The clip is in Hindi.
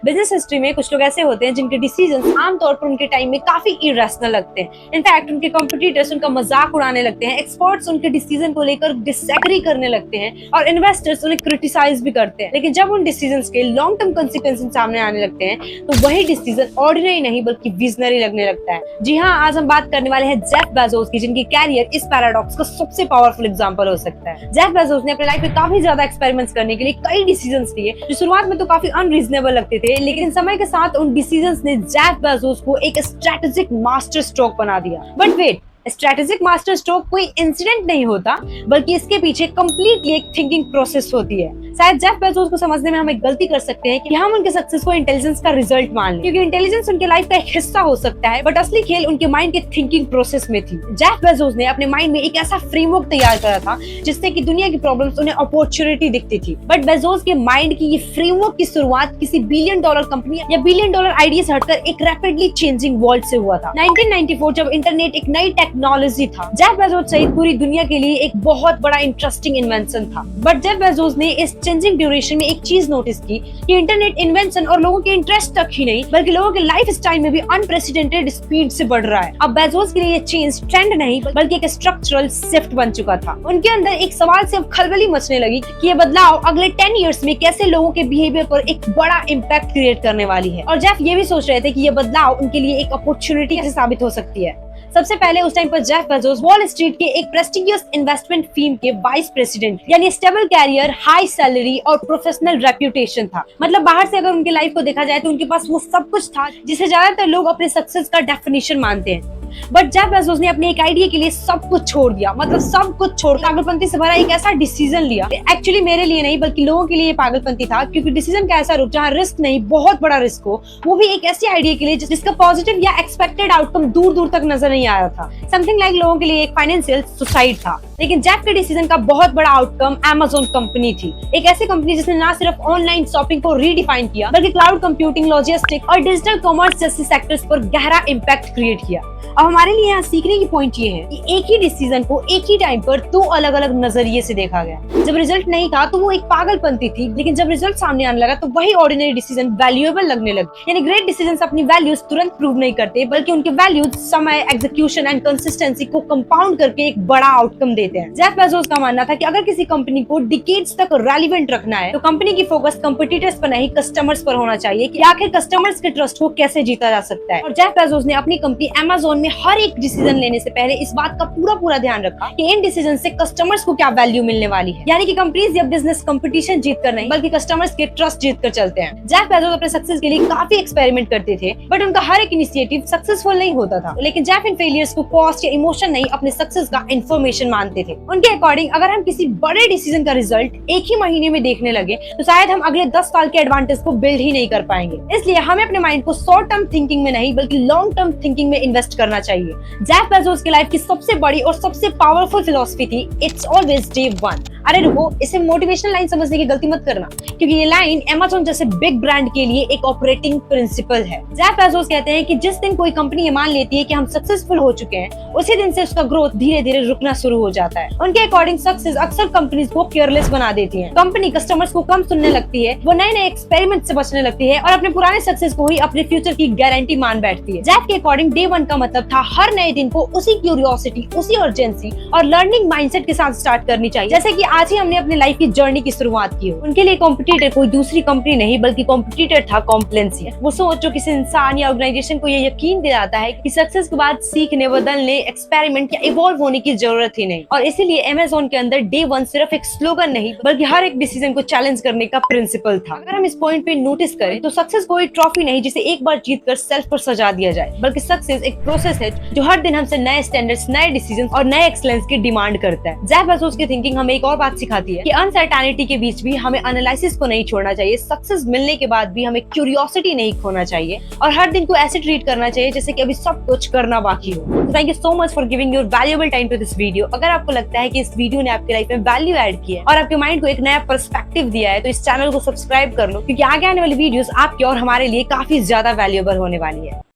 बिजनेस हिस्ट्री में कुछ लोग ऐसे होते हैं जिनके डिसीजंस आमतौर पर उनके टाइम में काफी इरेशनल लगते हैं। इनफैक्ट उनके कॉम्पिटिटर्स उनका मजाक उड़ाने लगते हैं, एक्सपर्ट्स उनके डिसीजन को लेकर डिसएग्री करने लगते हैं और इन्वेस्टर्स उन्हें क्रिटिसाइज भी करते हैं। लेकिन जब उन डिसीजंस के लॉन्ग टर्म कॉन्सिक्वेंसेस सामने आने लगते हैं तो वही डिसीजन ऑर्डिनरी नहीं बल्कि विजनरी लगने लगता है। जी हाँ, आज हम बात करने वाले हैं जेफ बेजोस की, जिनकी कैरियर इस पैराडॉक्स का सबसे पावरफुल एग्जांपल हो सकता है। जेफ बेजोस ने अपने लाइफ में काफी ज्यादा एक्सपेरिमेंट्स करने के लिए कई डिसीजंस लिए जो शुरुआत में तो काफी अनरीजनेबल लगते थे, लेकिन समय के साथ उन डिसीजंस ने जेफ बेजोस को एक स्ट्रेटेजिक मास्टर स्ट्रोक बना दिया। But wait, strategic master stroke कोई इंसिडेंट नहीं होता बल्कि इसके पीछे कंप्लीटली एक थिंकिंग प्रोसेस होती है। शायद जेफ बेजोस को समझने में हम एक गलती कर सकते हैं कि हम उनके सक्सेस को इंटेलिजेंस का रिजल्ट मान लें, क्योंकि इंटेलिजेंस उनके लाइफ का एक हिस्सा हो सकता है बट असली खेल उनके माइंड के थिंकिंग प्रोसेस में थी। जेफ बेजोस ने अपने माइंड में एक ऐसा फ्रेमवर्क तैयार करा था जिससे कि दुनिया की प्रॉब्लम्स उन्हें अपॉर्चुनिटी दिखती थी। बट बेजोस के माइंड की ये फ्रेमवर्क की शुरुआत किसी $1 बिलियन कंपनी या $1 बिलियन आइडिया से हटकर एक रैपिडली चेंजिंग वर्ल्ड से हुआ था। 1994 जब इंटरनेट एक नई टेक्नोलॉजी था, जेफ बेजोस सहित पूरी दुनिया के लिए एक बहुत बड़ा इंटरेस्टिंग इन्वेंशन था। बट जेफ बेजोस ने इस चेंजिंग ड्यूरेशन में एक चीज नोटिस की कि इंटरनेट इन्वेंशन और लोगों के इंटरेस्ट तक ही नहीं बल्कि लोगों के लाइफ स्टाइल में भी अनप्रेसिडेंटेड स्पीड से बढ़ रहा है। अब बेजोस के लिए ये चेंज ट्रेंड नहीं बल्कि एक स्ट्रक्चरल शिफ्ट बन चुका था। उनके अंदर एक सवाल से अब खलबली मचने लगी कि ये बदलाव अगले 10 इयर्स में कैसे लोगों के बिहेवियर पर एक बड़ा इम्पैक्ट क्रिएट करने वाली है। और जेफ ये भी सोच रहे थे कि ये बदलाव उनके लिए एक अपॉर्चुनिटी कैसे साबित हो सकती है। सबसे पहले उस टाइम पर जेफ बेजोस वॉल स्ट्रीट के एक प्रेस्टिजियस इन्वेस्टमेंट फर्म के वाइस प्रेसिडेंट, यानी स्टेबल कैरियर, हाई सैलरी और प्रोफेशनल रेप्यूटेशन था। मतलब बाहर से अगर उनके लाइफ को देखा जाए तो उनके पास वो सब कुछ था जिसे ज्यादातर लोग अपने सक्सेस का डेफिनेशन मानते हैं। बट जेफ बेजोस ने अपने एक आइडिया के लिए सब कुछ छोड़ दिया, मतलब सब कुछ छोड़ पागलपंती से भरा एक ऐसा डिसीजन लिया। एक्चुअली मेरे लिए नहीं बल्कि लोगों के लिए पागलपंती था, क्योंकि डिसीजन का ऐसा रुख जहाँ रिस्क नहीं बहुत बड़ा रिस्क हो, वो भी एक ऐसी आइडिया के लिए जिसका पॉजिटिव या एक्सपेक्टेड आउटकम दूर दूर तक नजर नहीं आ रहा था। समथिंग लाइक लोगों के लिए एक फाइनेंशियल सुसाइड था। लेकिन जेफ के डिसीजन का बहुत बड़ा आउटकम Amazon कंपनी थी, एक ऐसी कंपनी जिसने ना सिर्फ ऑनलाइन शॉपिंग को रीडिफाइन किया बल्कि क्लाउड कंप्यूटिंग, लॉजिस्टिक और डिजिटल कॉमर्स जैसे सेक्टर्स पर गहरा इम्पैक्ट क्रिएट किया। अब हमारे लिए यहाँ सीखने की पॉइंट ये है कि एक ही डिसीजन को एक ही टाइम पर दो अलग अलग नजरिए से देखा गया। जब रिजल्ट नहीं था तो वो एक पागलपंती थी, लेकिन जब रिजल्ट सामने आने लगा तो वही ऑर्डिनरी डिसीजन वैल्यूएबल लगने लगे। यानी ग्रेट डिसीजंस अपनी वैल्यूज तुरंत प्रूव नहीं करते बल्कि उनके वैल्यूज समय, एग्जीक्यूशन एंड कंसिस्टेंसी को कंपाउंड करके एक बड़ा आउटकम देते हैं। जेफ बेजोस का मानना था कि अगर किसी कंपनी को डिकेड्स तक रेलिवेंट रखना है तो कंपनी की फोकस कंपटीटर्स पर नहीं कस्टमर्स पर होना चाहिए कि आखिर कस्टमर्स के ट्रस्ट को कैसे जीता जा सकता है। और जेफ बेजोस ने अपनी कंपनी Amazon में हर एक डिसीजन लेने से पहले इस बात का पूरा ध्यान रखा कि इन डिसीजन से कस्टमर्स को क्या वैल्यू मिलने वाली है। यानी कि कंपनीज या बिजनेस कंपटीशन जीत कर नहीं बल्कि कस्टमर्स के ट्रस्ट जीत कर चलते हैं। जेफ बेजोस अपने सक्सेस के लिए काफी एक्सपेरिमेंट करते थे बट उनका हर एक इनिशिएटिव सक्सेसफुल नहीं होता था। लेकिन जेफ इन फेलियर्स को कॉस्ट या इमोशन नहीं, अपने सक्सेस का इन्फॉर्मेशन मानते थे। उनके अकॉर्डिंग अगर हम किसी बड़े डिसीजन का रिजल्ट एक ही महीने में देखने लगे तो शायद हम अगले 10 साल के एडवांटेज को बिल्ड ही नहीं कर पाएंगे। इसलिए हमें अपने माइंड को शॉर्ट टर्म थिंकिंग में नहीं बल्कि लॉन्ग टर्म थिंकिंग में इन्वेस्ट करना चाहिए। जेफ बेजोस की लाइफ की सबसे बड़ी और सबसे पावरफुल फिलॉसफी थी इट्स ऑलवेज डे वन। अरे रुको, इसे मोटिवेशनल लाइन समझने की गलती मत करना, क्योंकि ये लाइन Amazon जैसे बिग ब्रांड के लिए एक ऑपरेटिंग प्रिंसिपल है। जेफ बेजोस कहते हैं कि जिस दिन कोई कंपनी ये मान लेती है कि हम सक्सेसफुल हो चुके हैं उसी दिन से उसका ग्रोथ धीरे धीरे रुकना शुरू हो जाता है। उनके अकॉर्डिंग सक्सेस अक्सर कंपनीज को केयरलेस बना देती है। कंपनी कस्टमर्स को कम सुनने लगती है, वो नए नए एक्सपेरिमेंट से बचने लगती है और अपने पुराने सक्सेस को ही अपने फ्यूचर की गारंटी मान बैठती है। जेफ के अकॉर्डिंग डे वन का मतलब था हर नए दिन को उसी क्यूरियोसिटी, उसी अर्जेंसी और लर्निंग माइंडसेट के साथ स्टार्ट करनी चाहिए जैसे कि आज ही हमने अपनी लाइफ की जर्नी की शुरुआत की हो। उनके लिए कॉम्पिटिटर कोई दूसरी कंपनी नहीं बल्कि कॉम्पिटिटर था कॉम्प्लेंसी। वो सोच जो किसी इंसान या ऑर्गेनाइजेशन को ये यकीन दिलाता है कि सक्सेस के बाद सीखने, बदलने, एक्सपेरिमेंट या इवॉल्व होने की जरूरत ही नहीं। और इसीलिए Amazon के अंदर डे वन सिर्फ एक स्लोगन नहीं बल्कि हर एक डिसीजन को चैलेंज करने का प्रिंसिपल था। अगर हम इस पॉइंट पे नोटिस करें तो सक्सेस कोई ट्रॉफी नहीं जिसे एक बार जीत कर सेल्फ पर सजा दिया जाए, बल्कि सक्सेस एक प्रोसेस है जो हर दिन हमसे नए स्टैंडर्ड्स, नए डिसीजन और नए एक्सलेंस की डिमांड करता है। जेफ बेजोस की थिंकिंग हमें एक और बात सिखाती है कि अनसर्टेनिटी के बीच भी हमें एनालिसिस को नहीं छोड़ना चाहिए, सक्सेस मिलने के बाद भी हमें क्यूरियोसिटी नहीं खोना चाहिए और हर दिन को ऐसे ट्रीट करना चाहिए जैसे कि अभी सब कुछ करना बाकी हो। Thank you so much for giving your valuable time to this video. अगर आपको लगता है कि इस वीडियो ने आपकी लाइफ में वैल्यू ऐड किया है और आपके माइंड को एक नया पर्सपेक्टिव दिया है तो इस चैनल को सब्सक्राइब कर लो, क्योंकि आगे आने वाली वीडियोस आपके और हमारे लिए काफी ज्यादा वैल्यूएबल होने वाली है।